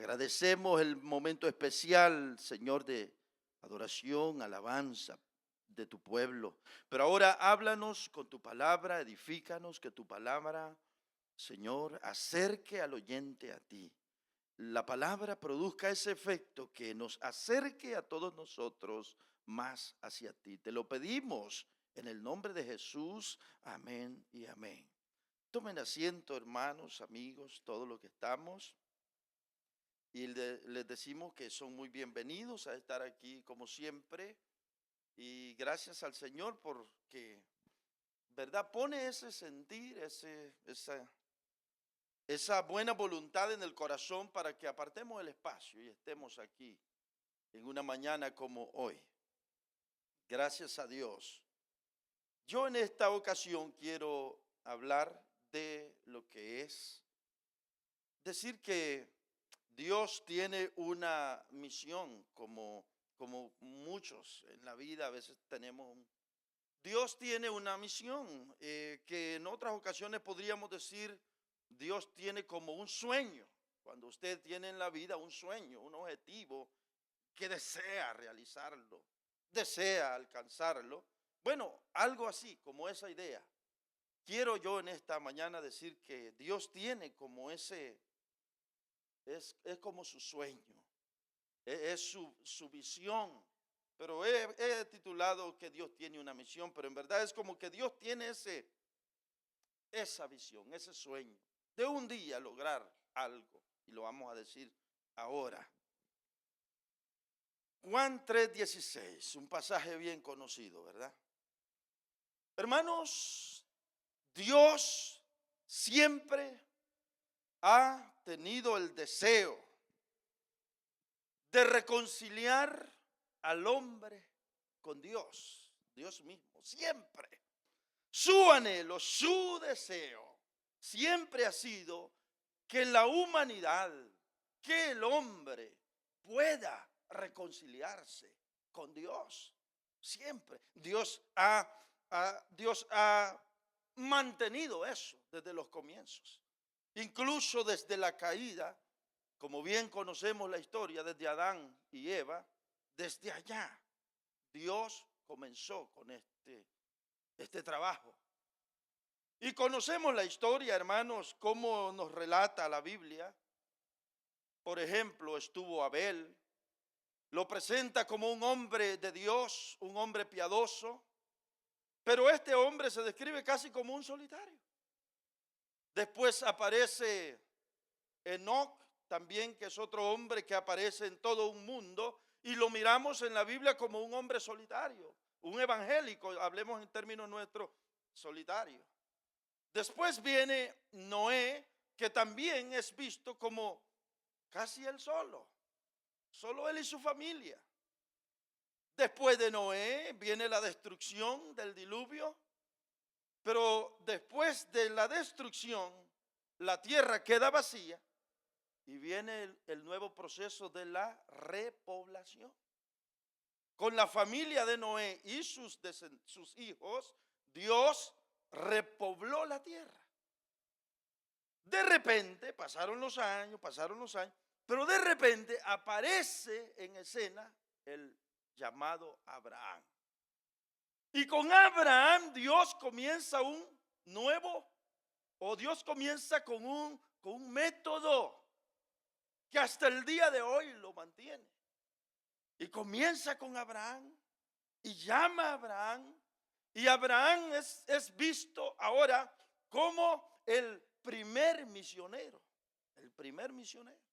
Agradecemos el momento especial, Señor, de adoración, alabanza de tu pueblo. Pero ahora háblanos con tu palabra, edifícanos, que tu palabra, Señor, acerque al oyente a ti. La palabra produzca ese efecto que nos acerque a todos nosotros más hacia ti. Te lo pedimos en el nombre de Jesús. Amén y amén. Tomen asiento, hermanos, amigos, todos los que estamos. Y les decimos que son muy bienvenidos a estar aquí como siempre. Y gracias al Señor porque, ¿verdad? Pone ese sentir, esa buena voluntad en el corazón para que apartemos el espacio y estemos aquí en una mañana como hoy. Gracias a Dios. Yo en esta ocasión quiero hablar de lo que es decir que Dios tiene una misión, como muchos en la vida a veces tenemos. Dios tiene una misión que en otras ocasiones podríamos decir, Dios tiene como un sueño. Cuando usted tiene en la vida un sueño, un objetivo que desea realizarlo, desea alcanzarlo. Bueno, algo así, como esa idea. Quiero yo en esta mañana decir que Dios tiene como es como su sueño, es su visión. Pero he titulado que Dios tiene una misión, pero en verdad es como que Dios tiene esa visión, ese sueño de un día lograr algo. Y lo vamos a decir ahora. Juan 3:16, un pasaje bien conocido, ¿verdad? Hermanos, Dios siempre ha tenido el deseo de reconciliar al hombre con Dios, Dios mismo, siempre. Su anhelo, su deseo, siempre ha sido que la humanidad, que el hombre pueda reconciliarse con Dios. Siempre. Dios ha mantenido eso desde los comienzos. Incluso desde la caída, como bien conocemos la historia, desde Adán y Eva, desde allá Dios comenzó con este trabajo. Y conocemos la historia, hermanos, cómo nos relata la Biblia. Por ejemplo, estuvo Abel, lo presenta como un hombre de Dios, un hombre piadoso, pero este hombre se describe casi como un solitario. Después aparece Enoc, también, que es otro hombre que aparece en todo un mundo, y lo miramos en la Biblia como un hombre solitario, un evangélico, hablemos en términos nuestros, solitario. Después viene Noé, que también es visto como casi él solo él y su familia. Después de Noé viene la destrucción del diluvio, pero después de la destrucción, la tierra queda vacía y viene el nuevo proceso de la repoblación. Con la familia de Noé y sus hijos, Dios repobló la tierra. De repente, pasaron los años, pero de repente aparece en escena el llamado Abraham. Y con Abraham Dios comienza un nuevo, o Dios comienza con un método que hasta el día de hoy lo mantiene. Y comienza con Abraham y llama a Abraham. Y Abraham es visto ahora como el primer misionero. El primer misionero.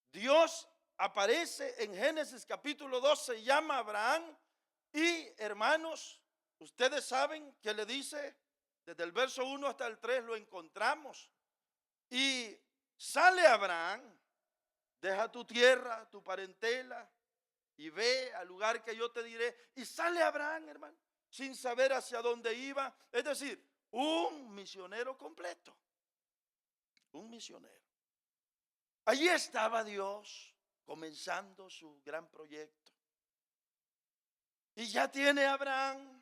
Dios aparece en Génesis capítulo 12, llama a Abraham. Y hermanos, ustedes saben que le dice, desde el verso 1 hasta el 3 lo encontramos. Y sale Abraham, deja tu tierra, tu parentela, y ve al lugar que yo te diré. Y sale Abraham, hermano, sin saber hacia dónde iba. Es decir, un misionero completo. Un misionero. Allí estaba Dios comenzando su gran proyecto. Y ya tiene a Abraham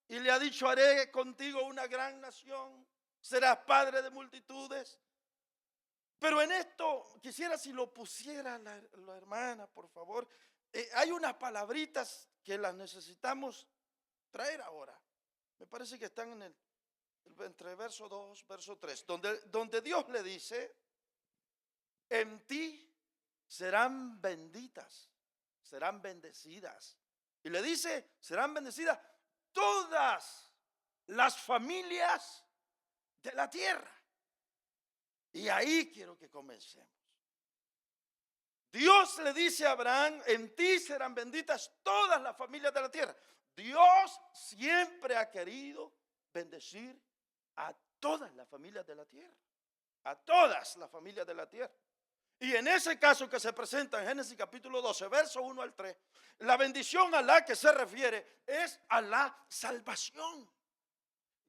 y le ha dicho: haré contigo una gran nación, serás padre de multitudes. Pero en esto quisiera si lo pusiera la hermana, por favor. Hay unas palabritas que las necesitamos traer ahora. Me parece que están entre verso 2, verso 3, donde Dios le dice, en ti serán benditas, serán bendecidas. Y le dice, serán bendecidas todas las familias de la tierra. Y ahí quiero que comencemos. Dios le dice a Abraham, en ti serán benditas todas las familias de la tierra. Dios siempre ha querido bendecir a todas las familias de la tierra. A todas las familias de la tierra. Y en ese caso que se presenta en Génesis capítulo 12, verso 1 al 3, la bendición a la que se refiere es a la salvación.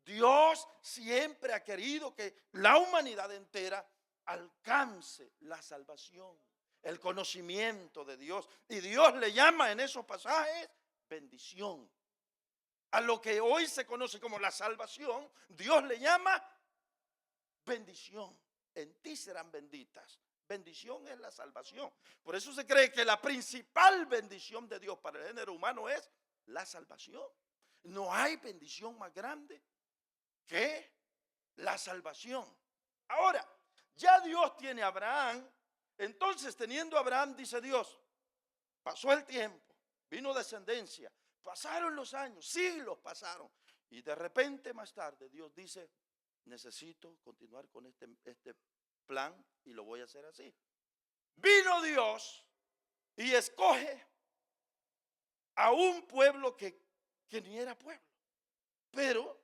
Dios siempre ha querido que la humanidad entera alcance la salvación, el conocimiento de Dios. Y Dios le llama en esos pasajes bendición. A lo que hoy se conoce como la salvación, Dios le llama bendición. En ti serán benditas. Bendición es la salvación. Por eso se cree que la principal bendición de Dios para el género humano es la salvación. No hay bendición más grande que la salvación. Ahora, ya Dios tiene a Abraham. Entonces, teniendo a Abraham, dice Dios, pasó el tiempo, vino descendencia, pasaron los años, siglos pasaron. Y de repente más tarde Dios dice, necesito continuar con este plan y lo voy a hacer así. Vino Dios y escoge a un pueblo que ni era pueblo, pero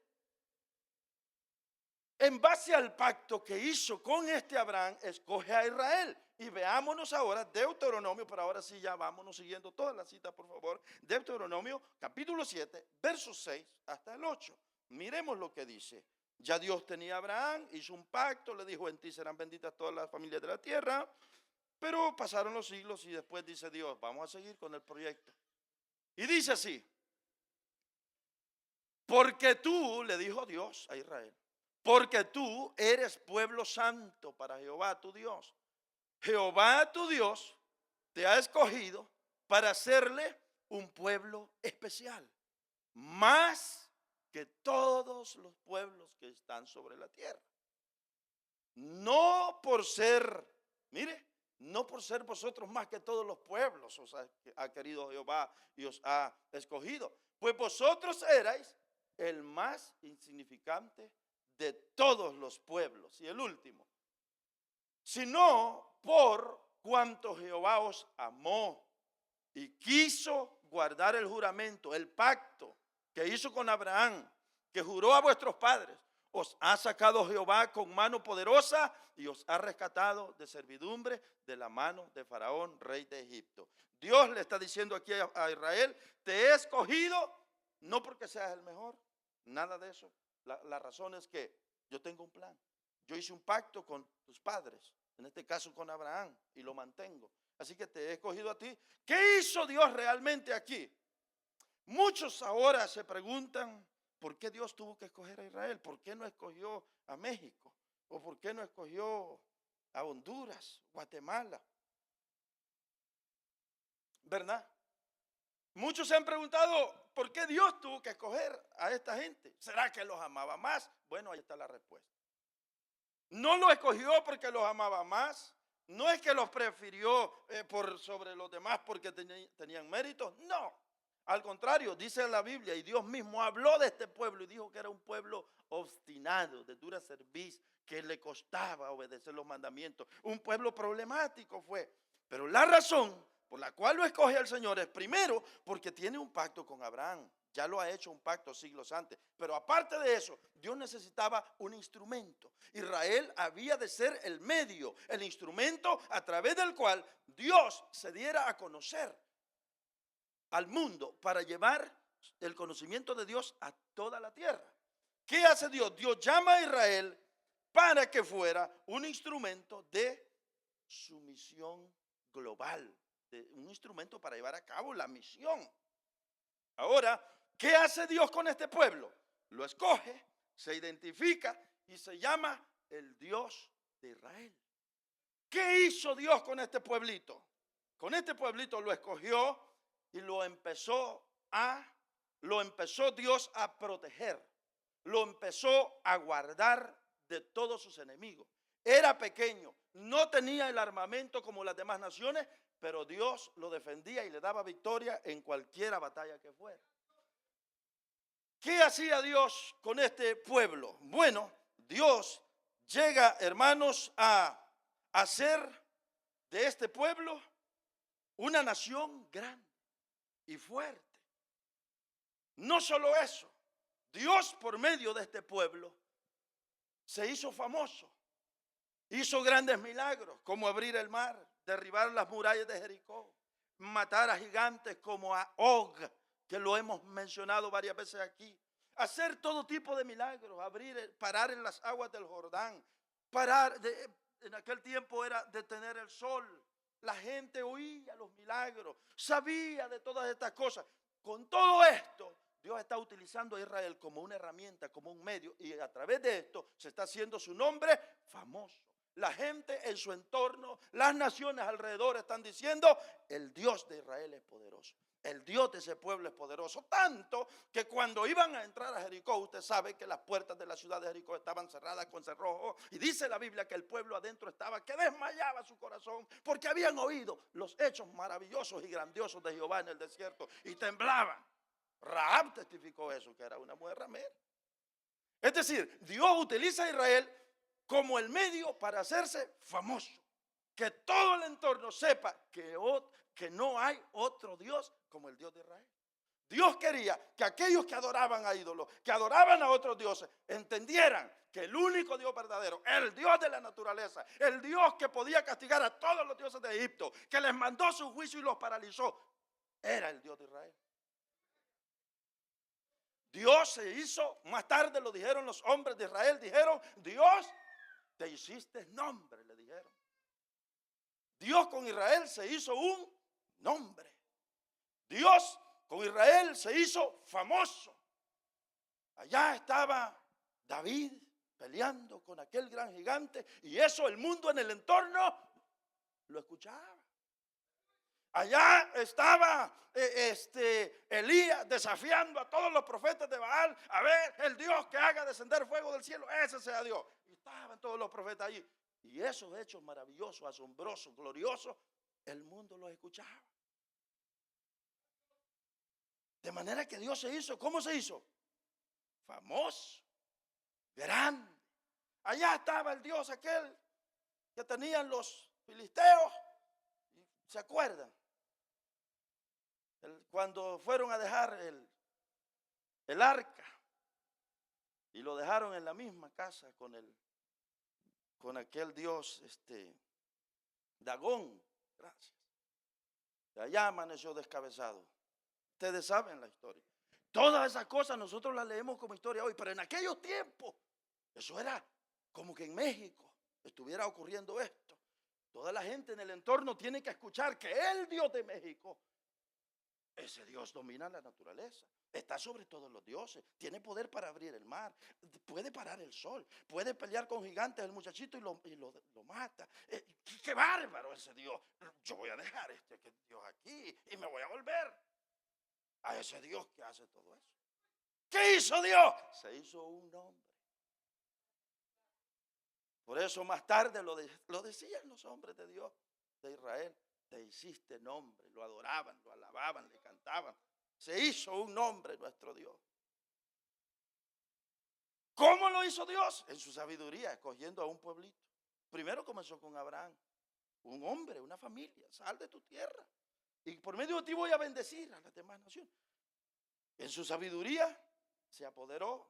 en base al pacto que hizo con este Abraham, escoge a Israel. Y veámonos ahora Deuteronomio, pero ahora sí ya vámonos siguiendo toda la cita, por favor. Deuteronomio capítulo 7, versos 6 hasta el 8. Miremos lo que dice. Ya Dios tenía a Abraham, hizo un pacto, le dijo, en ti serán benditas todas las familias de la tierra. Pero pasaron los siglos y después dice Dios, vamos a seguir con el proyecto. Y dice así, porque tú, le dijo Dios a Israel, porque tú eres pueblo santo para Jehová tu Dios. Jehová tu Dios te ha escogido para hacerle un pueblo especial, más que todos los pueblos que están sobre la tierra. No por ser, mire, no por ser vosotros más que todos los pueblos os ha querido Jehová y os ha escogido, pues vosotros erais el más insignificante de todos los pueblos. Y el último, sino por cuanto Jehová os amó y quiso guardar el juramento, el pacto que hizo con Abraham, que juró a vuestros padres, os ha sacado Jehová con mano poderosa y os ha rescatado de servidumbre de la mano de Faraón, rey de Egipto. Dios le está diciendo aquí a Israel, te he escogido, no porque seas el mejor, nada de eso. La razón es que yo tengo un plan. Yo hice un pacto con tus padres, en este caso con Abraham, y lo mantengo. Así que te he escogido a ti. ¿Qué hizo Dios realmente aquí? Muchos ahora se preguntan, ¿por qué Dios tuvo que escoger a Israel? ¿Por qué no escogió a México? ¿O por qué no escogió a Honduras, Guatemala? ¿Verdad? Muchos se han preguntado, ¿por qué Dios tuvo que escoger a esta gente? ¿Será que los amaba más? Bueno, ahí está la respuesta. No lo escogió porque los amaba más. No es que los prefirió por sobre los demás porque tenían méritos. No. Al contrario, dice la Biblia, y Dios mismo habló de este pueblo y dijo que era un pueblo obstinado, de dura cerviz, que le costaba obedecer los mandamientos. Un pueblo problemático fue. Pero la razón por la cual lo escoge el Señor es primero porque tiene un pacto con Abraham. Ya lo ha hecho un pacto siglos antes. Pero aparte de eso, Dios necesitaba un instrumento. Israel había de ser el medio, el instrumento a través del cual Dios se diera a conocer al mundo para llevar el conocimiento de Dios a toda la tierra. ¿Qué hace Dios? Dios llama a Israel para que fuera un instrumento de su misión global, un instrumento para llevar a cabo la misión. Ahora, ¿qué hace Dios con este pueblo? Lo escoge, se identifica y se llama el Dios de Israel. ¿Qué hizo Dios con este pueblito? Con este pueblito lo escogió y lo empezó Dios a proteger, lo empezó a guardar de todos sus enemigos. Era pequeño, no tenía el armamento como las demás naciones, pero Dios lo defendía y le daba victoria en cualquier batalla que fuera. ¿Qué hacía Dios con este pueblo? Bueno, Dios llega, hermanos, a hacer de este pueblo una nación grande y fuerte. No solo eso, Dios por medio de este pueblo se hizo famoso. Hizo grandes milagros, como abrir el mar, derribar las murallas de Jericó, matar a gigantes como a Og, que lo hemos mencionado varias veces aquí. Hacer todo tipo de milagros, parar en las aguas del Jordán, en aquel tiempo era detener el sol. La gente oía los milagros, sabía de todas estas cosas. Con todo esto, Dios está utilizando a Israel como una herramienta, como un medio, y a través de esto se está haciendo su nombre famoso. La gente en su entorno, las naciones alrededor están diciendo, el Dios de Israel es poderoso. El Dios de ese pueblo es poderoso. Tanto que cuando iban a entrar a Jericó, usted sabe que las puertas de la ciudad de Jericó estaban cerradas con cerrojo. Y dice la Biblia que el pueblo adentro estaba, que desmayaba su corazón, porque habían oído los hechos maravillosos y grandiosos de Jehová en el desierto. Y temblaban. Rahab testificó eso, que era una mujer ramera. Es decir, Dios utiliza a Israel como el medio para hacerse famoso. Que todo el entorno sepa que no hay otro Dios como el Dios de Israel. Dios quería que aquellos que adoraban a ídolos, que adoraban a otros dioses, entendieran que el único Dios verdadero, el Dios de la naturaleza, el Dios que podía castigar a todos los dioses de Egipto, que les mandó su juicio y los paralizó, era el Dios de Israel. Dios se hizo, más tarde lo dijeron los hombres de Israel, dijeron, Dios, te hiciste nombre, le dijeron. Dios con Israel se hizo un nombre. Dios con Israel se hizo famoso. Allá estaba David peleando con aquel gran gigante y eso el mundo en el entorno lo escuchaba. Allá estaba Elías desafiando a todos los profetas de Baal. A ver, el Dios que haga descender fuego del cielo, ese sea Dios. Y estaban todos los profetas allí. Y esos hechos maravillosos, asombrosos, gloriosos, el mundo los escuchaba. De manera que Dios se hizo, ¿cómo se hizo? Famoso, grande. Allá estaba el Dios aquel que tenían los filisteos. ¿Se acuerdan? Cuando fueron a dejar el arca y lo dejaron en la misma casa con aquel dios Dagón, gracias. De allá amaneció descabezado. Ustedes saben la historia. Todas esas cosas nosotros las leemos como historia hoy, pero en aquellos tiempos eso era como que en México estuviera ocurriendo esto. Toda la gente en el entorno tiene que escuchar que el Dios de México, ese Dios domina la naturaleza, está sobre todos los dioses, tiene poder para abrir el mar, puede parar el sol, puede pelear con gigantes el muchachito y lo mata. ¡Qué bárbaro ese Dios! Yo voy a dejar Dios aquí y me voy a volver a ese Dios que hace todo eso. ¿Qué hizo Dios? Se hizo un nombre. Por eso más tarde lo decían los hombres de Dios de Israel. Te hiciste nombre, lo adoraban, lo alababan, le cantaban. Se hizo un nombre nuestro Dios. ¿Cómo lo hizo Dios? En su sabiduría, escogiendo a un pueblito. Primero comenzó con Abraham, un hombre, una familia. Sal de tu tierra y por medio de ti voy a bendecir a las demás naciones. En su sabiduría se apoderó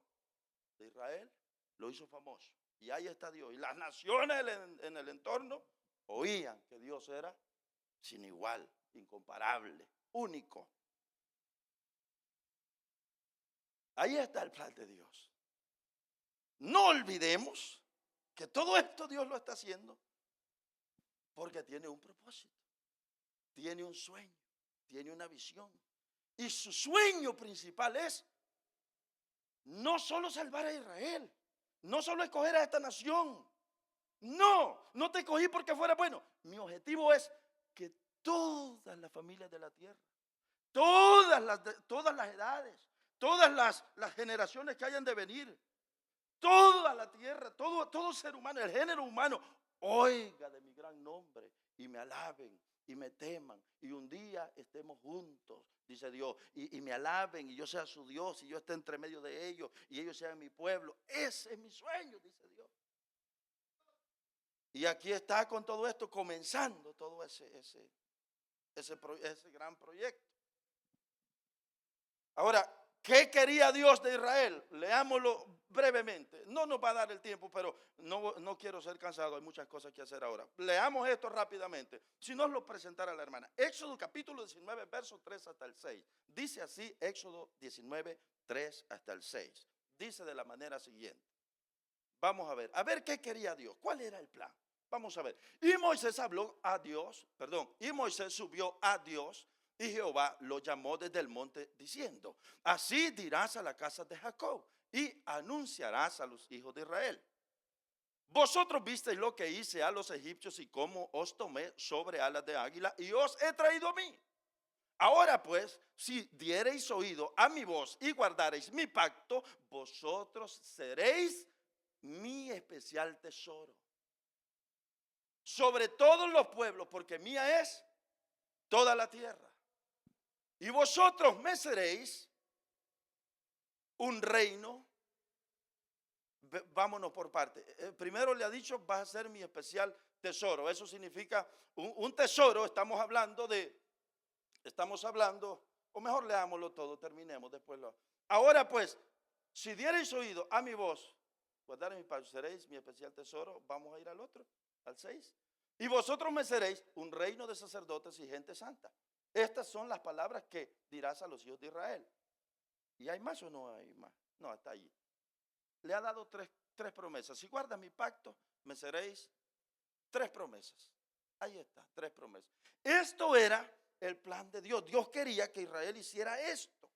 de Israel, lo hizo famoso. Y ahí está Dios. Y las naciones en el entorno oían que Dios era sin igual, incomparable, único. Ahí está el plan de Dios. No olvidemos que todo esto Dios lo está haciendo porque tiene un propósito, tiene un sueño, tiene una visión. Y su sueño principal es no solo salvar a Israel, no solo escoger a esta nación, No, no te escogí porque fuera bueno. Mi objetivo es que todas las familias de la tierra, todas las edades, todas las generaciones que hayan de venir, toda la tierra, todo ser humano, el género humano, oiga de mi gran nombre y me alaben y me teman y un día estemos juntos, dice Dios, y me alaben y yo sea su Dios y yo esté entre medio de ellos y ellos sean mi pueblo. Ese es mi sueño, dice Dios. Y aquí está con todo esto comenzando todo ese gran proyecto. Ahora, ¿qué quería Dios de Israel? Leámoslo brevemente. No nos va a dar el tiempo, pero no quiero ser cansado. Hay muchas cosas que hacer ahora. Leamos esto rápidamente. Si nos lo presentara la hermana. Éxodo capítulo 19, versos 3 hasta el 6. Dice así, Éxodo 19, 3 hasta el 6. Dice de la manera siguiente. Vamos a ver qué quería Dios. ¿Cuál era el plan? Vamos a ver. Y Moisés habló a Dios, y Moisés subió a Dios y Jehová lo llamó desde el monte diciendo, así dirás a la casa de Jacob y anunciarás a los hijos de Israel. Vosotros visteis lo que hice a los egipcios y cómo os tomé sobre alas de águila y os he traído a mí. Ahora pues, si diereis oído a mi voz y guardareis mi pacto, vosotros seréis mi especial tesoro sobre todos los pueblos, porque mía es toda la tierra. Y vosotros me seréis un reino. Vámonos por parte. Primero le ha dicho, vas a ser mi especial tesoro. Eso significa un tesoro. Estamos hablando, o mejor leámoslo todo, terminemos después. Ahora pues, si diereis oído a mi voz, guardaréis mi pacto, seréis mi especial tesoro. Vamos a ir al otro, al 6. Y vosotros me seréis un reino de sacerdotes y gente santa. Estas son las palabras que dirás a los hijos de Israel. ¿Y hay más o no hay más? No, hasta allí. Le ha dado tres promesas. Si guardas mi pacto, me seréis. Tres promesas. Ahí está, tres promesas. Esto era el plan de Dios. Dios quería que Israel hiciera esto.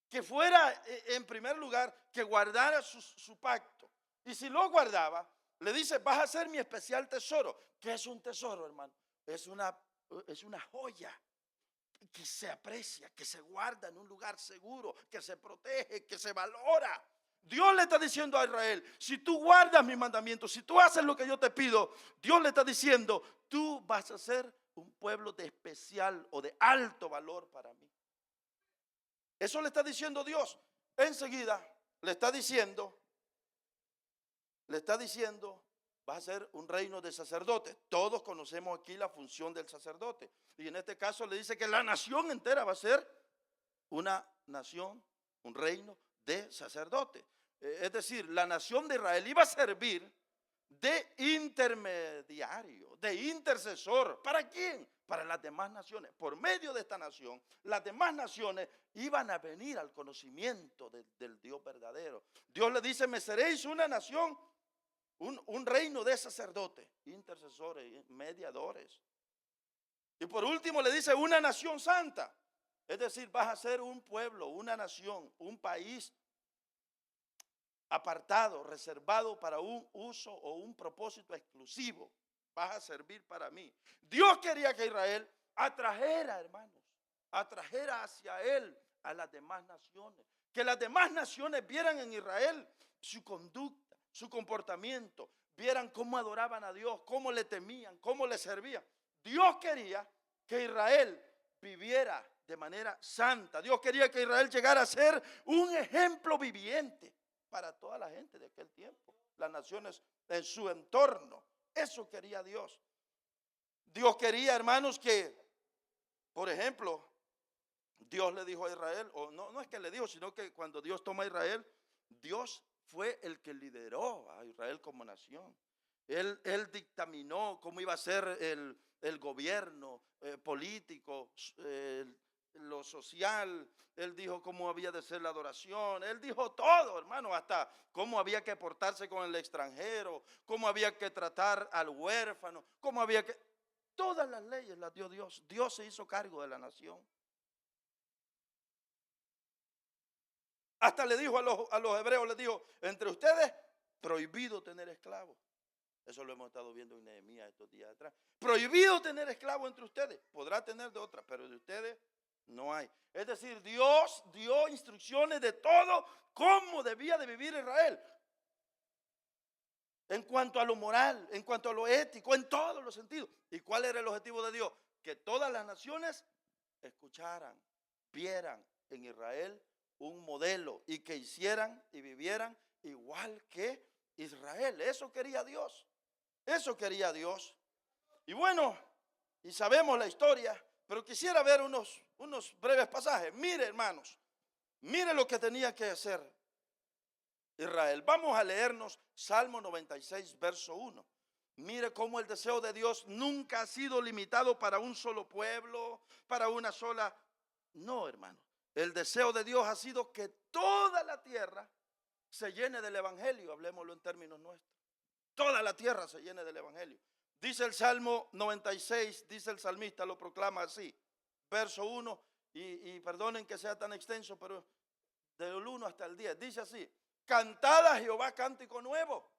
Que fuera, en primer lugar, que guardara su pacto. Y si lo guardaba, le dice, vas a ser mi especial tesoro. ¿Qué es un tesoro, hermano? Es una joya que se aprecia, que se guarda en un lugar seguro, que se protege, que se valora. Dios le está diciendo a Israel, si tú guardas mis mandamientos, si tú haces lo que yo te pido, Dios le está diciendo, tú vas a ser un pueblo de especial o de alto valor para mí. Eso le está diciendo Dios. Enseguida le está diciendo, vas a ser un reino de sacerdotes. Todos conocemos aquí la función del sacerdote. Y en este caso le dice que la nación entera va a ser una nación, un reino de sacerdotes. Es decir, la nación de Israel iba a servir de intermediario, de intercesor. ¿Para quién? Para las demás naciones. Por medio de esta nación, las demás naciones iban a venir al conocimiento del Dios verdadero. Dios le dice, me seréis una nación, un reino de sacerdotes, intercesores, mediadores. Y por último le dice una nación santa. Es decir, vas a ser un pueblo, una nación, un país apartado, reservado para un uso o un propósito exclusivo. Vas a servir para mí. Dios quería que Israel atrajera, hermanos, atrajera hacia él a las demás naciones. Que las demás naciones vieran en Israel su conducta, su comportamiento, vieran cómo adoraban a Dios, cómo le temían, cómo le servían. Dios quería que Israel viviera de manera santa. Dios quería que Israel llegara a ser un ejemplo viviente para toda la gente de aquel tiempo, las naciones en su entorno. Eso quería Dios. Dios quería, hermanos, que, por ejemplo, Dios le dijo a Israel, o no es que le dijo, sino que cuando Dios toma a Israel, Dios fue el que lideró a Israel como nación. Él dictaminó cómo iba a ser el gobierno político, lo social. Él dijo cómo había de ser la adoración. Él dijo todo, hermano, hasta cómo había que portarse con el extranjero, cómo había que tratar al huérfano, cómo había que... Todas las leyes las dio Dios. Dios se hizo cargo de la nación. Hasta le dijo a los hebreos, les dijo, entre ustedes prohibido tener esclavos. Eso lo hemos estado viendo en Nehemías estos días atrás. Prohibido tener esclavos entre ustedes. Podrá tener de otras, pero de ustedes no hay. Es decir, Dios dio instrucciones de todo cómo debía de vivir Israel. En cuanto a lo moral, en cuanto a lo ético, en todos los sentidos. ¿Y cuál era el objetivo de Dios? Que todas las naciones escucharan, vieran en Israel un modelo y que hicieran y vivieran igual que Israel. Eso quería Dios. Eso quería Dios. Y bueno, y sabemos la historia, pero quisiera ver unos breves pasajes. Mire, hermanos, mire lo que tenía que hacer Israel. Vamos a leernos Salmo 96, verso 1. Mire cómo el deseo de Dios nunca ha sido limitado para un solo pueblo, para una sola. No, hermano. El deseo de Dios ha sido que toda la tierra se llene del evangelio. Hablemoslo en términos nuestros. Toda la tierra se llene del evangelio. Dice el Salmo 96, dice el salmista, lo proclama así. Verso 1, y perdonen que sea tan extenso, pero del 1 hasta el 10. Dice así: cantad a Jehová cántico nuevo.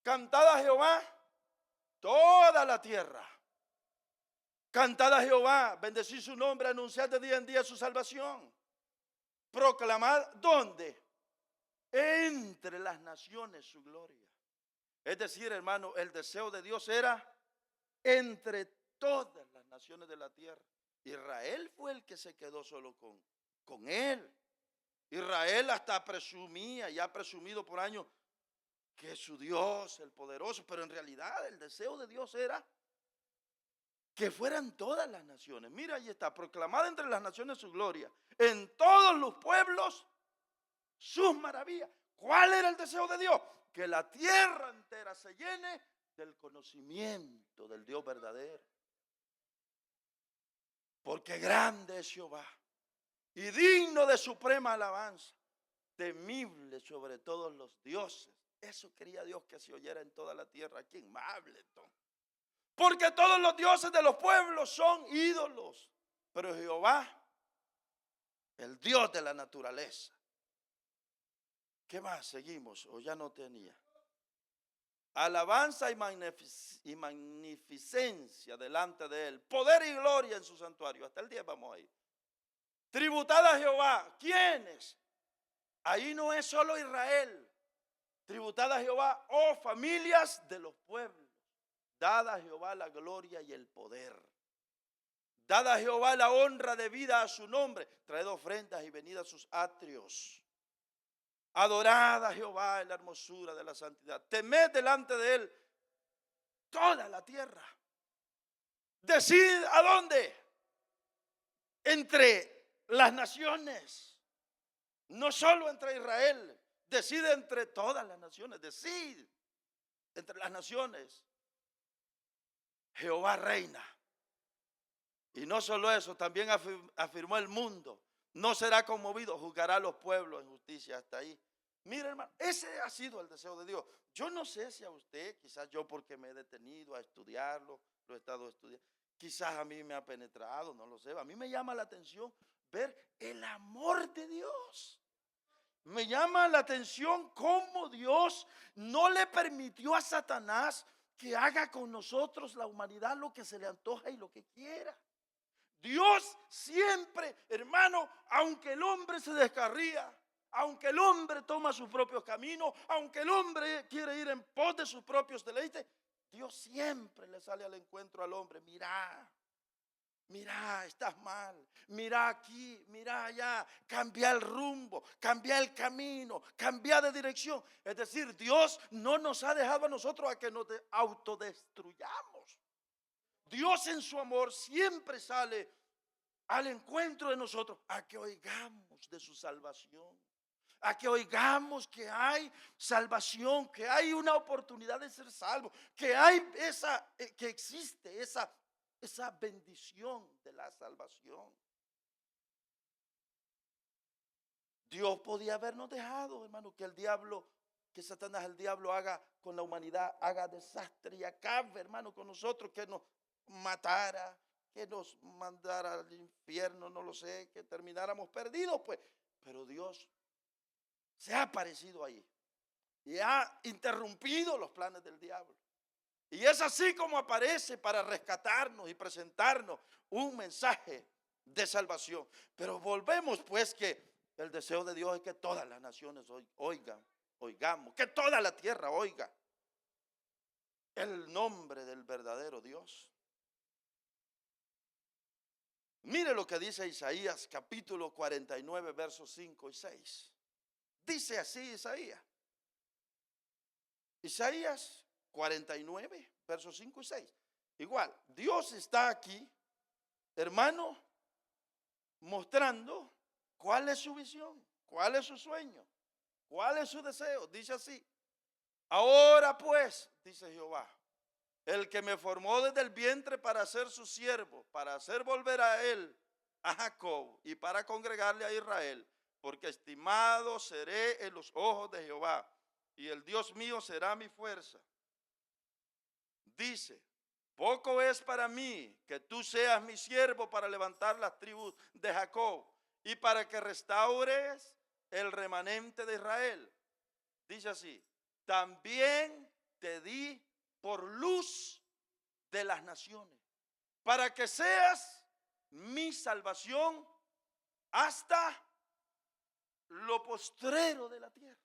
Cantad a Jehová toda la tierra. Cantad a Jehová, bendecid su nombre, anunciad de día en día su salvación. Proclamad, ¿dónde? Entre las naciones su gloria. Es decir, hermano, el deseo de Dios era entre todas las naciones de la tierra. Israel fue el que se quedó solo con él. Israel hasta presumía y ha presumido por años que su Dios, el poderoso, pero en realidad el deseo de Dios era que fueran todas las naciones. Mira, ahí está, proclamada entre las naciones su gloria, en todos los pueblos sus maravillas. ¿Cuál era el deseo de Dios? Que la tierra entera se llene del conocimiento del Dios verdadero. Porque grande es Jehová y digno de suprema alabanza, temible sobre todos los dioses. Eso quería Dios, que se oyera en toda la tierra. ¿Quién más hable entonces? Porque todos los dioses de los pueblos son ídolos, pero Jehová, el Dios de la naturaleza. ¿Qué más? Seguimos, o ya no tenía. Alabanza y magnificencia delante de él, poder y gloria en su santuario. Hasta el 10 vamos a ir. Tributad a Jehová. ¿Quiénes? Ahí no es solo Israel. Tributad a Jehová, oh familias de los pueblos. Dad a Jehová la gloria y el poder. Dad a Jehová la honra debida a su nombre. Traed ofrendas y venid a sus atrios. Adorad a Jehová en la hermosura de la santidad. Temed delante de él toda la tierra. Decid a dónde. Entre las naciones. No solo entre Israel. Decide entre todas las naciones. Decid entre las naciones. Jehová reina. Y no solo eso, también afirmó el mundo. No será conmovido, juzgará a los pueblos en justicia. Hasta ahí. Mire, hermano, ese ha sido el deseo de Dios. Yo no sé si a usted, quizás yo porque me he detenido a estudiarlo, lo he estado estudiando, quizás a mí me ha penetrado, no lo sé. A mí me llama la atención ver el amor de Dios. Me llama la atención cómo Dios no le permitió a Satanás que haga con nosotros, la humanidad, lo que se le antoja y lo que quiera. Dios siempre, hermano, aunque el hombre se descarría, aunque el hombre toma sus propios caminos, aunque el hombre quiere ir en pos de sus propios deleites, Dios siempre le sale al encuentro al hombre. Mira, estás mal, mira aquí, mira allá, cambia el rumbo, cambia el camino, cambia de dirección. Es decir, Dios no nos ha dejado a nosotros a que nos autodestruyamos. Dios en su amor siempre sale al encuentro de nosotros, a que oigamos de su salvación, a que oigamos que hay salvación, que hay una oportunidad de ser salvo, que hay que existe esa bendición de la salvación. Dios podía habernos dejado, hermano, que Satanás, el diablo, haga con la humanidad, haga desastre y acabe, hermano, con nosotros, que nos matara, que nos mandara al infierno, no lo sé, que termináramos perdidos, pues. Pero Dios se ha aparecido ahí y ha interrumpido los planes del diablo. Y es así como aparece para rescatarnos y presentarnos un mensaje de salvación. Pero volvemos pues que el deseo de Dios es que todas las naciones oigamos, que toda la tierra oiga el nombre del verdadero Dios. Mire lo que dice Isaías capítulo 49 versos 5 y 6. Dice así Isaías. Isaías 49 versos 5 y 6. Igual, Dios está aquí, hermano, mostrando cuál es su visión, cuál es su sueño, cuál es su deseo. Dice así: ahora pues, dice Jehová, el que me formó desde el vientre para ser su siervo, para hacer volver a él, a Jacob, y para congregarle a Israel, porque estimado seré en los ojos de Jehová, y el Dios mío será mi fuerza. Dice: poco es para mí que tú seas mi siervo para levantar las tribus de Jacob y para que restaures el remanente de Israel. Dice así: también te di por luz de las naciones, para que seas mi salvación hasta lo postrero de la tierra.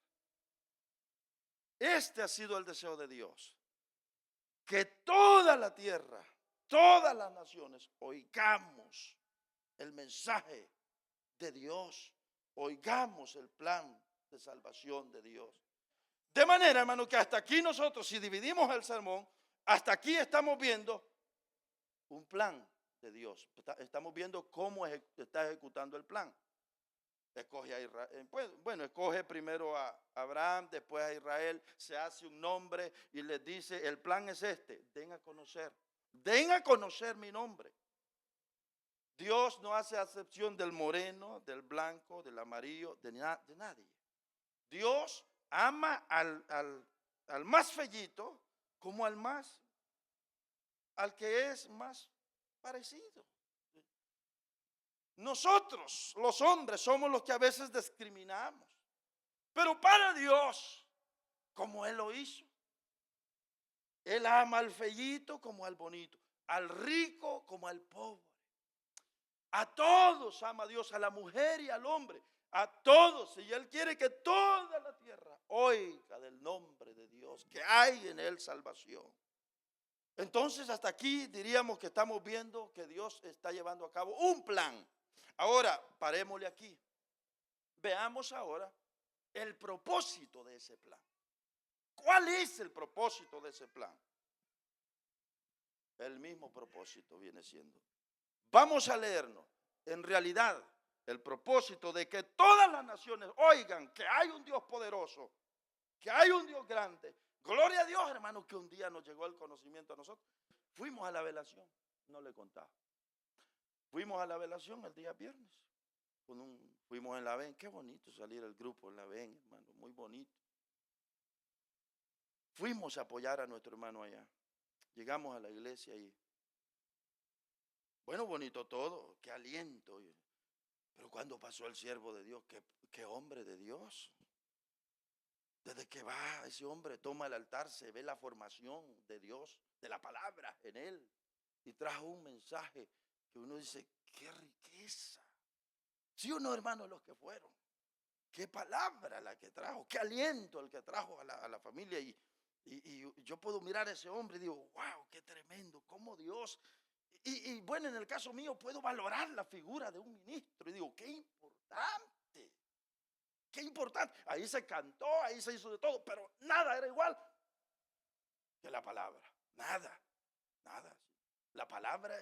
Este ha sido el deseo de Dios, que toda la tierra, todas las naciones, oigamos el mensaje de Dios, oigamos el plan de salvación de Dios. De manera, hermano, que hasta aquí nosotros, si dividimos el sermón, hasta aquí estamos viendo un plan de Dios. Estamos viendo cómo está ejecutando el plan. Escoge a Israel, bueno, escoge primero a Abraham, después a Israel, se hace un nombre y les dice: el plan es este, den a conocer mi nombre. Dios no hace acepción del moreno, del blanco, del amarillo, de nadie. Dios ama al más fellito como al que es más parecido. Nosotros, los hombres, somos los que a veces discriminamos. Pero para Dios, como Él lo hizo, Él ama al fellito como al bonito, al rico como al pobre. A todos ama Dios, a la mujer y al hombre, a todos. Y Él quiere que toda la tierra oiga del nombre de Dios, que hay en Él salvación. Entonces, hasta aquí diríamos que estamos viendo que Dios está llevando a cabo un plan. Ahora, parémosle aquí. Veamos ahora el propósito de ese plan. ¿Cuál es el propósito de ese plan? El mismo propósito viene siendo. Vamos a leernos. En realidad, el propósito de que todas las naciones oigan que hay un Dios poderoso, que hay un Dios grande. Gloria a Dios, hermano, que un día nos llegó el conocimiento a nosotros. Fuimos a la velación, no le contaba. Fuimos a la velación el día viernes. Fuimos en la VEN, qué bonito salir el grupo en la VEN, hermano, muy bonito. Fuimos a apoyar a nuestro hermano allá. Llegamos a la iglesia y, bueno, bonito todo, qué aliento. Pero cuando pasó el siervo de Dios, qué hombre de Dios. Desde que va ese hombre, toma el altar, se ve la formación de Dios, de la palabra en él. Y trajo un mensaje que uno dice: qué riqueza. Sí o no, hermano, los que fueron. Qué palabra la que trajo, qué aliento el que trajo a la familia. Y yo puedo mirar a ese hombre y digo: wow, qué tremendo, cómo Dios. Y bueno, en el caso mío puedo valorar la figura de un ministro y digo: qué importante, qué importante. Ahí se cantó, ahí se hizo de todo, pero nada era igual que la palabra. Nada. La palabra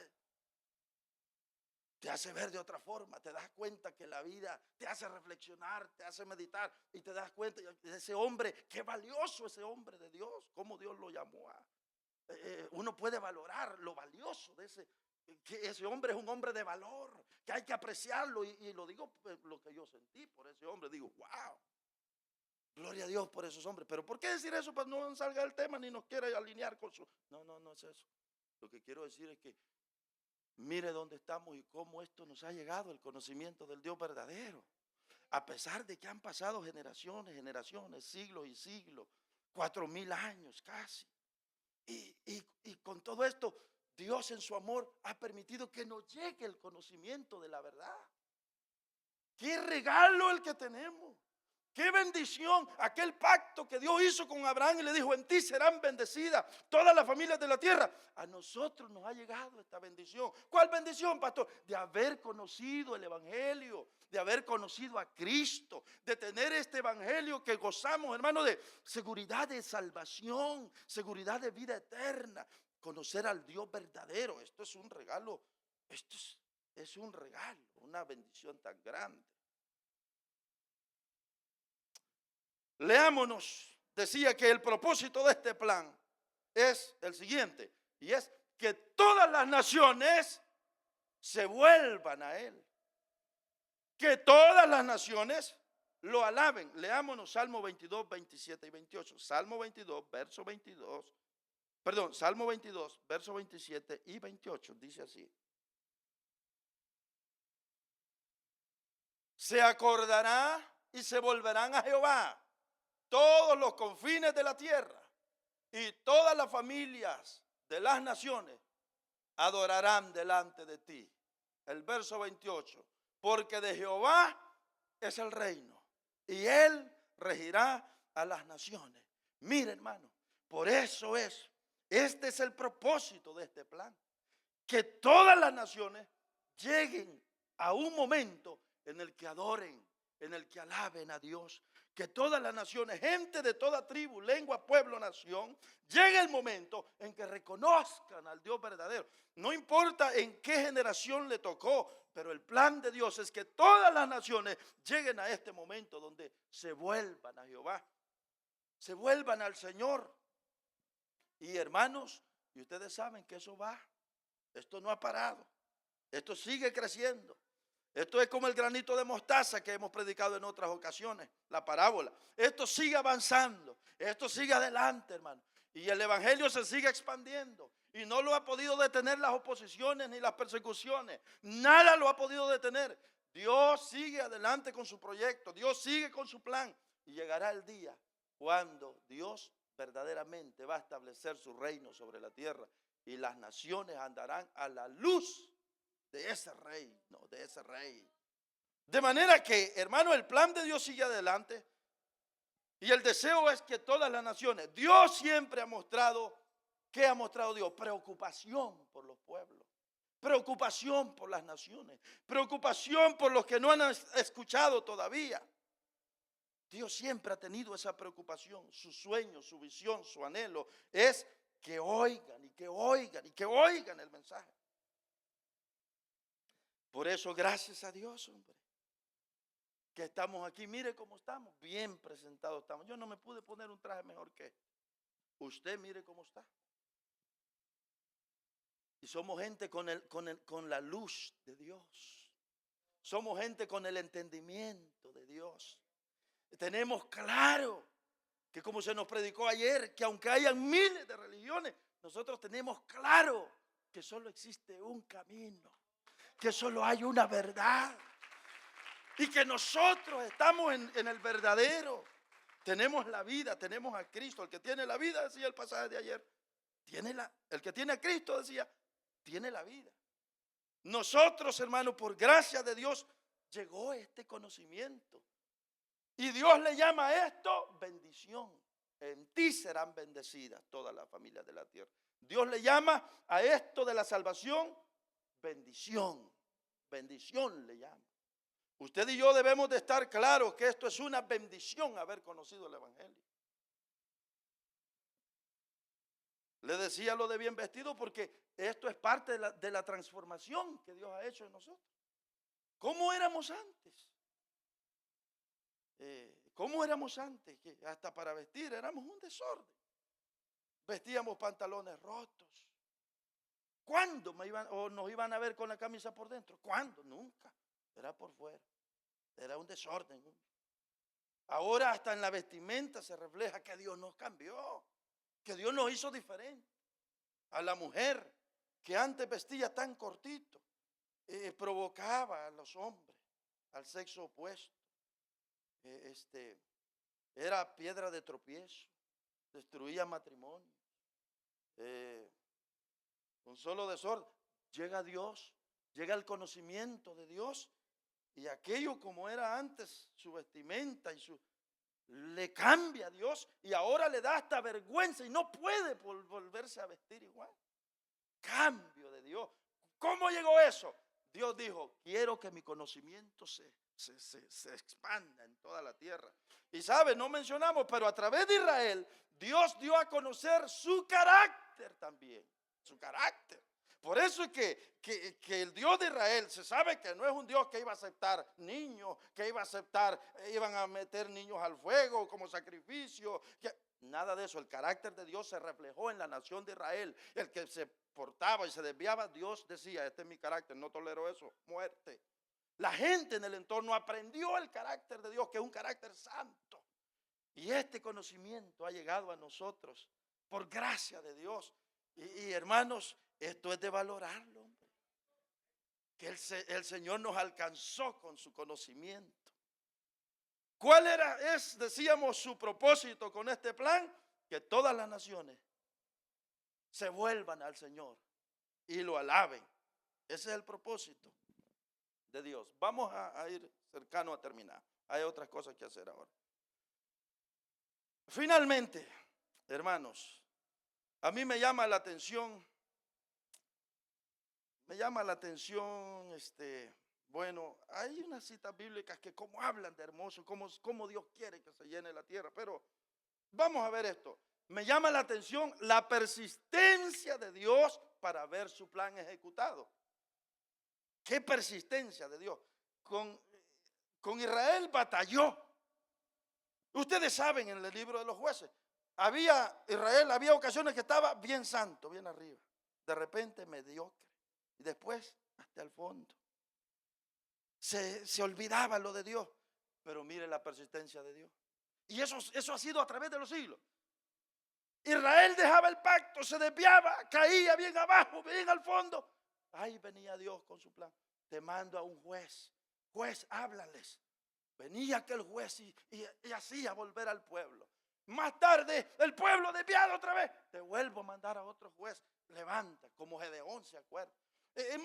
te hace ver de otra forma, te das cuenta que la vida te hace reflexionar, te hace meditar y te das cuenta de ese hombre, qué valioso ese hombre de Dios, cómo Dios lo llamó uno puede valorar lo valioso de que ese hombre es un hombre de valor, que hay que apreciarlo y lo digo lo que yo sentí por ese hombre, digo: wow, gloria a Dios por esos hombres. Pero ¿por qué decir eso? Pues no salga el tema ni nos quiere alinear con su... No es eso. Lo que quiero decir es que mire dónde estamos y cómo esto nos ha llegado, el conocimiento del Dios verdadero. a pesar de que han pasado generaciones, siglos y siglos, 4000 años casi. Y con todo esto, Dios en su amor ha permitido que nos llegue el conocimiento de la verdad. Qué regalo el que tenemos. Qué bendición, aquel pacto que Dios hizo con Abraham y le dijo: en ti serán bendecidas todas las familias de la tierra. A nosotros nos ha llegado esta bendición. ¿Cuál bendición, pastor? De haber conocido el evangelio, de haber conocido a Cristo, de tener este evangelio que gozamos, hermano, de seguridad de salvación, seguridad de vida eterna, conocer al Dios verdadero. Esto es un regalo, es un regalo, una bendición tan grande. Leámonos, decía que el propósito de este plan es el siguiente, y es que todas las naciones se vuelvan a Él, que todas las naciones lo alaben. Leámonos Salmo 22, 27 y 28. Salmo 22, verso 22, perdón, Salmo 22, verso 27 y 28, dice así: se acordará y se volverán a Jehová todos los confines de la tierra, y todas las familias de las naciones adorarán delante de ti. El verso 28, porque de Jehová es el reino, y Él regirá a las naciones. Mire, hermano, por eso este es el propósito de este plan, que todas las naciones lleguen a un momento en el que adoren, en el que alaben a Dios. Que todas las naciones, gente de toda tribu, lengua, pueblo, nación, llegue el momento en que reconozcan al Dios verdadero. No importa en qué generación le tocó, pero el plan de Dios es que todas las naciones lleguen a este momento donde se vuelvan a Jehová, se vuelvan al Señor. Y hermanos, y ustedes saben que eso va, esto no ha parado, esto sigue creciendo. Esto es como el granito de mostaza que hemos predicado en otras ocasiones, la parábola. Esto sigue avanzando, esto sigue adelante, hermano. Y el evangelio se sigue expandiendo. Y no lo ha podido detener las oposiciones ni las persecuciones. Nada lo ha podido detener. Dios sigue adelante con su proyecto, Dios sigue con su plan. Y llegará el día cuando Dios verdaderamente va a establecer su reino sobre la tierra. Y las naciones andarán a la luz de ese rey, no, de ese rey. De manera que, hermano, el plan de Dios sigue adelante. Y el deseo es que todas las naciones, Dios siempre ha mostrado, ¿qué ha mostrado Dios? Preocupación por los pueblos, preocupación por las naciones, preocupación por los que no han escuchado todavía. Dios siempre ha tenido esa preocupación. Su sueño, su visión, su anhelo es que oigan y que oigan y que oigan el mensaje. Por eso, gracias a Dios, hombre, que estamos aquí. Mire cómo estamos, bien presentados estamos. Yo no me pude poner un traje mejor que este. Usted mire cómo está. Y somos gente con la luz de Dios. Somos gente con el entendimiento de Dios. Tenemos claro que, como se nos predicó ayer, que aunque hayan miles de religiones, nosotros tenemos claro que solo existe un camino, que solo hay una verdad, y que nosotros estamos en el verdadero. Tenemos la vida, tenemos a Cristo. El que tiene la vida, decía el pasaje de ayer, el que tiene a Cristo, decía, tiene la vida. Nosotros, hermanos, por gracia de Dios, llegó este conocimiento. Y Dios le llama a esto bendición. En ti serán bendecidas todas las familias de la tierra. Dios le llama a esto de la salvación bendición. Bendición le llama. Usted y yo debemos de estar claros que esto es una bendición, haber conocido el evangelio. Le decía lo de bien vestido porque esto es parte de la transformación que Dios ha hecho en nosotros. ¿Cómo éramos antes? ¿Cómo éramos antes? Que hasta para vestir éramos un desorden. Vestíamos pantalones rotos. ¿Cuándo nos iban a ver con la camisa por dentro? ¿Cuándo? Nunca. Era por fuera. Era un desorden. Ahora hasta en la vestimenta se refleja que Dios nos cambió, que Dios nos hizo diferente. A la mujer que antes vestía tan cortito, provocaba a los hombres, al sexo opuesto. era piedra de tropiezo, destruía matrimonio. Con solo desorden llega Dios, llega el conocimiento de Dios, y aquello como era antes, su vestimenta le cambia a Dios, y ahora le da hasta vergüenza y no puede volverse a vestir igual. Cambio de Dios. ¿Cómo llegó eso? Dios dijo: quiero que mi conocimiento se expanda en toda la tierra. Y sabe, no mencionamos, pero a través de Israel, Dios dio a conocer su carácter también. Su carácter. Por eso es que el Dios de Israel se sabe que no es un Dios que iba a aceptar niños, que iban a meter niños al fuego como sacrificio. Nada de eso. El carácter de Dios se reflejó en la nación de Israel. El que se portaba y se desviaba, Dios decía: este es mi carácter, no tolero eso, muerte. La gente en el entorno aprendió el carácter de Dios, que es un carácter santo. Y este conocimiento ha llegado a nosotros por gracia de Dios. Y hermanos, esto es de valorarlo, hombre. Que el Señor nos alcanzó con su conocimiento. ¿Cuál decíamos, su propósito con este plan? Que todas las naciones se vuelvan al Señor y lo alaben. Ese es el propósito de Dios. Vamos a ir cercano a terminar. Hay otras cosas que hacer ahora. Finalmente, hermanos, a mí me llama la atención, bueno, hay unas citas bíblicas que como hablan de hermoso, como Dios quiere que se llene la tierra, pero vamos a ver esto. Me llama la atención la persistencia de Dios para ver su plan ejecutado. ¿Qué persistencia de Dios? Con Israel batalló. Ustedes saben, en el libro de los Jueces, Israel había ocasiones que estaba bien santo, bien arriba. De repente mediocre. Y después hasta el fondo. Se olvidaba lo de Dios. Pero mire la persistencia de Dios. Y eso ha sido a través de los siglos. Israel dejaba el pacto, se desviaba, caía bien abajo, bien al fondo. Ahí venía Dios con su plan. Te mando a un juez. Juez, háblales. Venía aquel juez y hacía volver al pueblo. Más tarde, el pueblo desviado otra vez. Te vuelvo a mandar a otro juez. Levanta, como Gedeón, ¿se acuerda?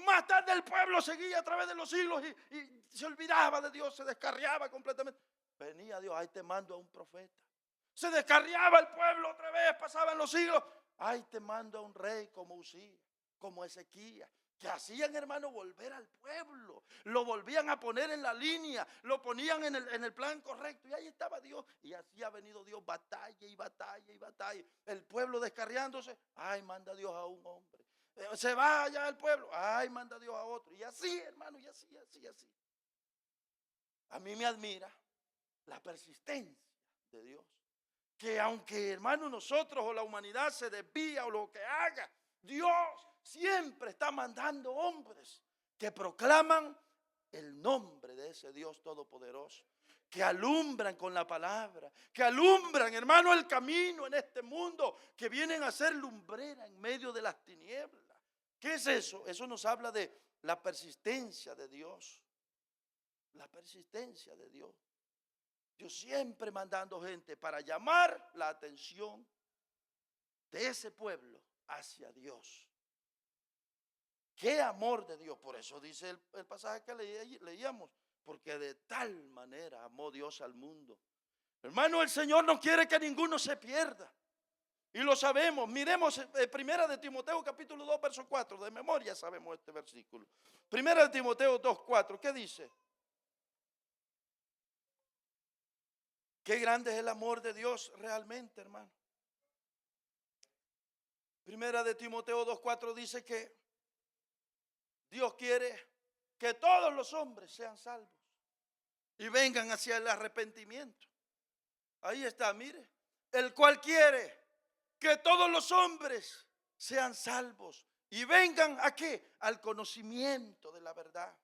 Más tarde el pueblo seguía a través de los siglos y se olvidaba de Dios, se descarriaba completamente. Venía Dios: ahí te mando a un profeta. Se descarriaba el pueblo otra vez, pasaban los siglos. Ahí te mando a un rey como Usías, como Ezequías, que hacían, hermano, volver al pueblo. Lo volvían a poner en la línea, lo ponían en el plan correcto. Y ahí estaba Dios. Y así ha venido Dios, batalla y batalla y batalla. El pueblo descarriándose, ay, manda Dios a un hombre. Se va allá el pueblo, ay, manda Dios a otro. Y así, hermano, y así. A mí me admira la persistencia de Dios. Que aunque, hermano, nosotros o la humanidad se desvía o lo que haga, Dios siempre está mandando hombres que proclaman el nombre de ese Dios todopoderoso, que alumbran con la palabra, que alumbran, hermano, el camino en este mundo, que vienen a ser lumbrera en medio de las tinieblas. ¿Qué es eso? Eso nos habla de la persistencia de Dios. La persistencia de Dios. Dios siempre mandando gente para llamar la atención de ese pueblo hacia Dios. Qué amor de Dios. Por eso dice el pasaje que leíamos. Porque de tal manera amó Dios al mundo. Hermano, el Señor no quiere que ninguno se pierda. Y lo sabemos. Miremos Primera de Timoteo capítulo 2 verso 4. De memoria sabemos este versículo. Primera de Timoteo 2, 4. ¿Qué dice? Qué grande es el amor de Dios realmente, hermano. Primera de Timoteo 2:4 dice que Dios quiere que todos los hombres sean salvos y vengan hacia el arrepentimiento. Ahí está, mire. El cual quiere que todos los hombres sean salvos y vengan ¿a qué? Al conocimiento de la verdad.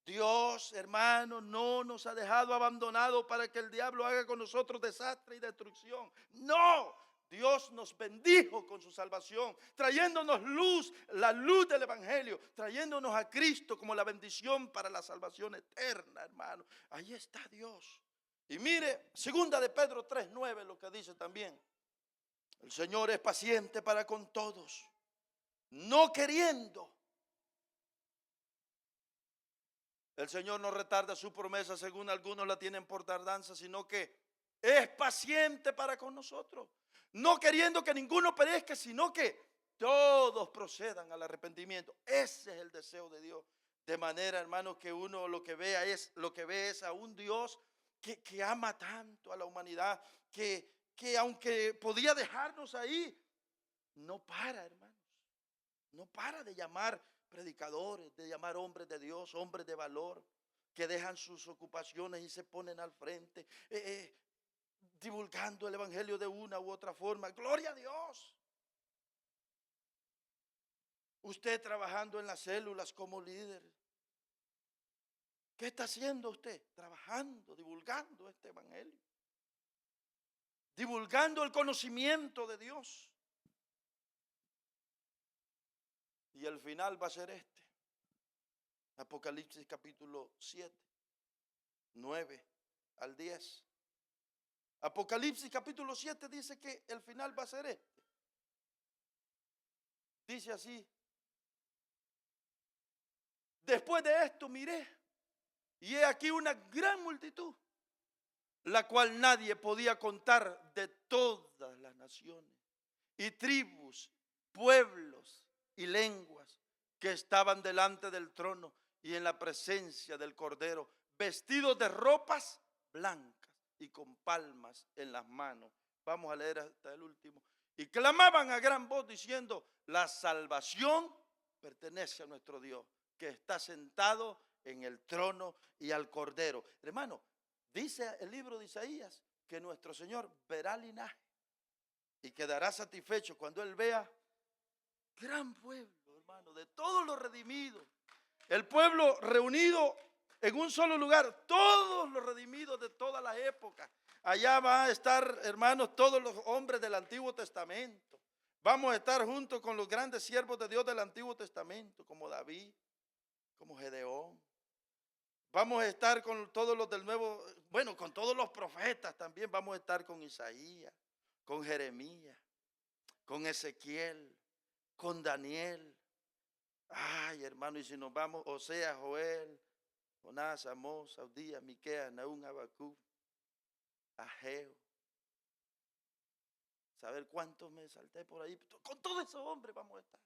Dios, hermano, no nos ha dejado abandonados para que el diablo haga con nosotros desastre y destrucción. No, Dios nos bendijo con su salvación, trayéndonos luz, la luz del evangelio, trayéndonos a Cristo como la bendición para la salvación eterna, hermano. Ahí está Dios. Y mire, segunda de Pedro 3:9, lo que dice también. El Señor es paciente para con todos, no queriendo. El Señor no retarda su promesa, según algunos la tienen por tardanza, sino que es paciente para con nosotros, no queriendo que ninguno perezca, sino que todos procedan al arrepentimiento. Ese es el deseo de Dios. De manera, hermanos, que uno lo que ve es a un Dios que ama tanto a la humanidad, que aunque podía dejarnos ahí, no para, hermanos. No para de llamar predicadores, de llamar hombres de Dios, hombres de valor, que dejan sus ocupaciones y se ponen al frente, divulgando el evangelio de una u otra forma. Gloria a Dios. Usted trabajando en las células como líder, ¿qué está haciendo usted? Trabajando, divulgando este evangelio, divulgando el conocimiento de Dios. Y el final va a ser este. Apocalipsis capítulo 7, 9 al 10. Apocalipsis capítulo 7 dice que el final va a ser este. Dice así: después de esto miré, y he aquí una gran multitud, la cual nadie podía contar, de todas las naciones y tribus, pueblos y lenguas, que estaban delante del trono y en la presencia del Cordero, vestidos de ropas blancas y con palmas en las manos. Vamos a leer hasta el último. Y clamaban a gran voz diciendo: la salvación pertenece a nuestro Dios, que está sentado en el trono y al Cordero. Hermano, dice el libro de Isaías que nuestro Señor verá linaje y quedará satisfecho cuando Él vea gran pueblo, hermano, de todos los redimidos. El pueblo reunido en un solo lugar, todos los redimidos de todas las épocas. Allá van a estar, hermanos, todos los hombres del Antiguo Testamento. Vamos a estar junto con los grandes siervos de Dios del Antiguo Testamento, como David, como Gedeón. Vamos a estar con todos los del Nuevo, bueno, con todos los profetas también. Vamos a estar con Isaías, con Jeremías, con Ezequiel, con Daniel. Ay, hermano, y si nos vamos, Oseas, Joel, Jonás, Amós, Abdías, Miqueas, Nahum, Habacuc, Ageo. Saber cuántos me salté por ahí. Con todos esos hombres vamos a estar.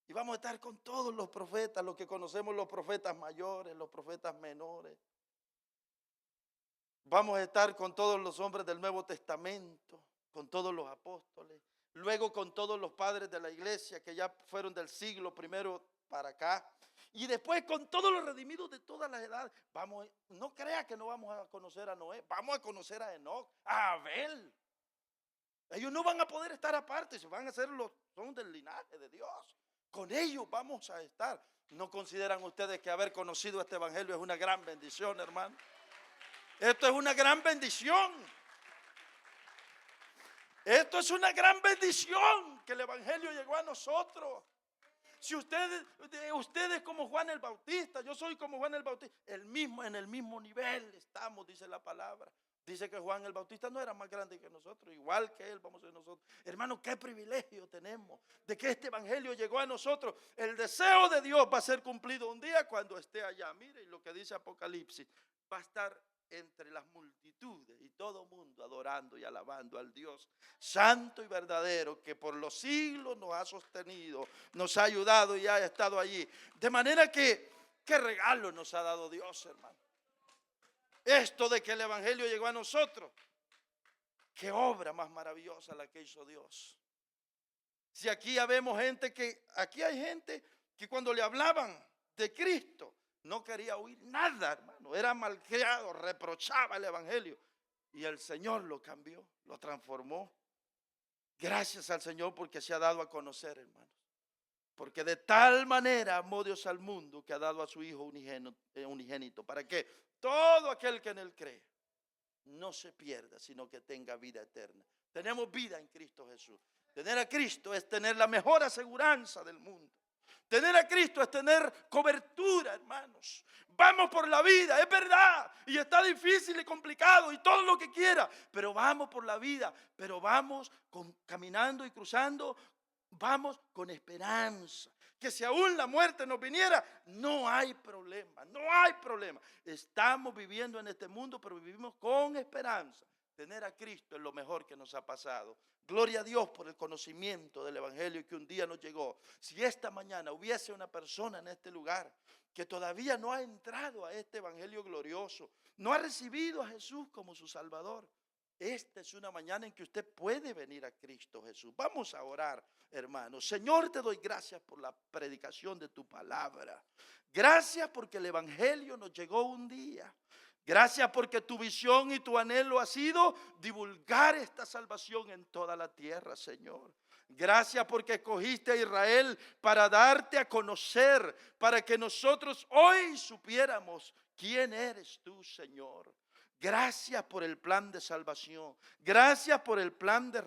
Y vamos a estar con todos los profetas, los que conocemos, los profetas mayores, los profetas menores. Vamos a estar con todos los hombres del Nuevo Testamento, con todos los apóstoles. Luego con todos los padres de la iglesia que ya fueron del siglo primero para acá. Y después con todos los redimidos de todas las edades. Vamos, no crea que no vamos a conocer a Noé. Vamos a conocer a Enoc, a Abel. Ellos no van a poder estar aparte, se van a ser son del linaje de Dios. Con ellos vamos a estar. ¿No consideran ustedes que haber conocido este evangelio es una gran bendición, hermano? Esto es una gran bendición. Esto es una gran bendición que el evangelio llegó a nosotros. Si ustedes como Juan el Bautista, yo soy como Juan el Bautista, en el mismo nivel estamos, dice la palabra. Dice que Juan el Bautista no era más grande que nosotros, igual que él vamos a ser nosotros. Hermano, qué privilegio tenemos de que este evangelio llegó a nosotros. El deseo de Dios va a ser cumplido un día cuando esté allá. Mire lo que dice Apocalipsis, va a estar entre las multitudes y todo mundo adorando y alabando al Dios santo y verdadero, que por los siglos nos ha sostenido, nos ha ayudado y ha estado allí. De manera que, qué regalo nos ha dado Dios, hermano. Esto de que el evangelio llegó a nosotros, qué obra más maravillosa la que hizo Dios. Si aquí ya vemos aquí hay gente que cuando le hablaban de Cristo, no quería oír nada, hermano. Era malcriado, reprochaba el evangelio. Y el Señor lo cambió, lo transformó. Gracias al Señor porque se ha dado a conocer, hermanos. Porque de tal manera amó Dios al mundo que ha dado a su Hijo unigénito. ¿Para qué? Todo aquel que en Él cree no se pierda, sino que tenga vida eterna. Tenemos vida en Cristo Jesús. Tener a Cristo es tener la mejor aseguranza del mundo. Tener a Cristo es tener cobertura, hermanos. Vamos por la vida, es verdad, y está difícil y complicado y todo lo que quiera, pero vamos por la vida, pero vamos caminando y cruzando, vamos con esperanza. Que si aún la muerte nos viniera, no hay problema, no hay problema. Estamos viviendo en este mundo, pero vivimos con esperanza. Tener a Cristo es lo mejor que nos ha pasado. Gloria a Dios por el conocimiento del Evangelio que un día nos llegó. Si esta mañana hubiese una persona en este lugar que todavía no ha entrado a este Evangelio glorioso, no ha recibido a Jesús como su Salvador, esta es una mañana en que usted puede venir a Cristo Jesús. Vamos a orar, hermanos. Señor, te doy gracias por la predicación de tu palabra. Gracias porque el Evangelio nos llegó un día. Gracias porque tu visión y tu anhelo ha sido divulgar esta salvación en toda la tierra, Señor. Gracias porque escogiste a Israel para darte a conocer, para que nosotros hoy supiéramos quién eres tú, Señor. Gracias por el plan de salvación. Gracias por el plan de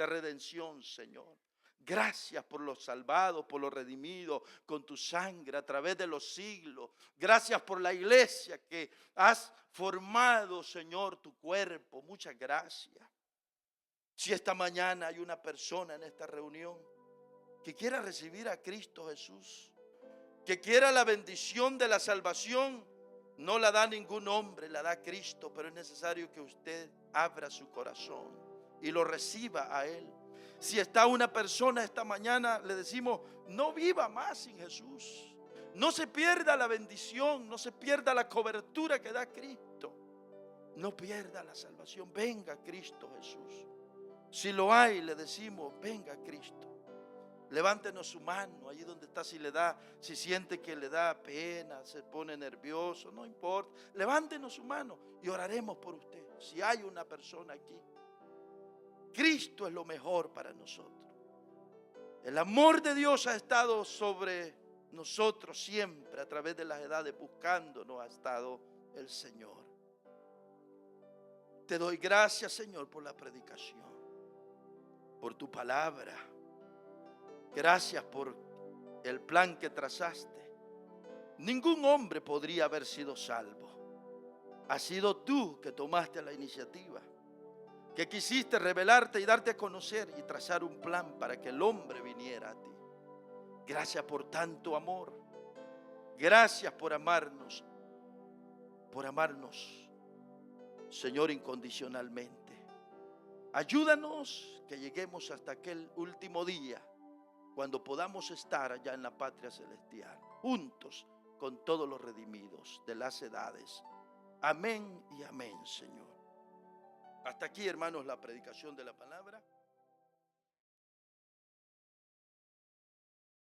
redención, Señor. Gracias por los salvados, por los redimidos con tu sangre a través de los siglos. Gracias por la iglesia que has formado, Señor, tu cuerpo. Muchas gracias. Si esta mañana hay una persona en esta reunión que quiera recibir a Cristo Jesús, que quiera la bendición de la salvación, no la da ningún hombre, la da Cristo, pero es necesario que usted abra su corazón y lo reciba a Él. Si está una persona esta mañana, le decimos, no viva más sin Jesús. No se pierda la bendición, no se pierda la cobertura que da Cristo. No pierda la salvación, venga Cristo Jesús. Si lo hay, le decimos, venga Cristo. Levántenos su mano allí donde está, si siente que le da pena, se pone nervioso, no importa. Levántenos su mano y oraremos por usted. Si hay una persona aquí, Cristo es lo mejor para nosotros. El amor de Dios ha estado sobre nosotros siempre, a través de las edades, buscándonos ha estado el Señor. Te doy gracias, Señor, por la predicación, por tu palabra. Gracias por el plan que trazaste. Ningún hombre podría haber sido salvo. Has sido tú que tomaste la iniciativa, que quisiste revelarte y darte a conocer y trazar un plan para que el hombre viniera a ti. Gracias por tanto amor. Gracias por amarnos, Señor, incondicionalmente. Ayúdanos que lleguemos hasta aquel último día, cuando podamos estar allá en la patria celestial, juntos con todos los redimidos de las edades. Amén y amén, Señor. Hasta aquí, hermanos, la predicación de la palabra.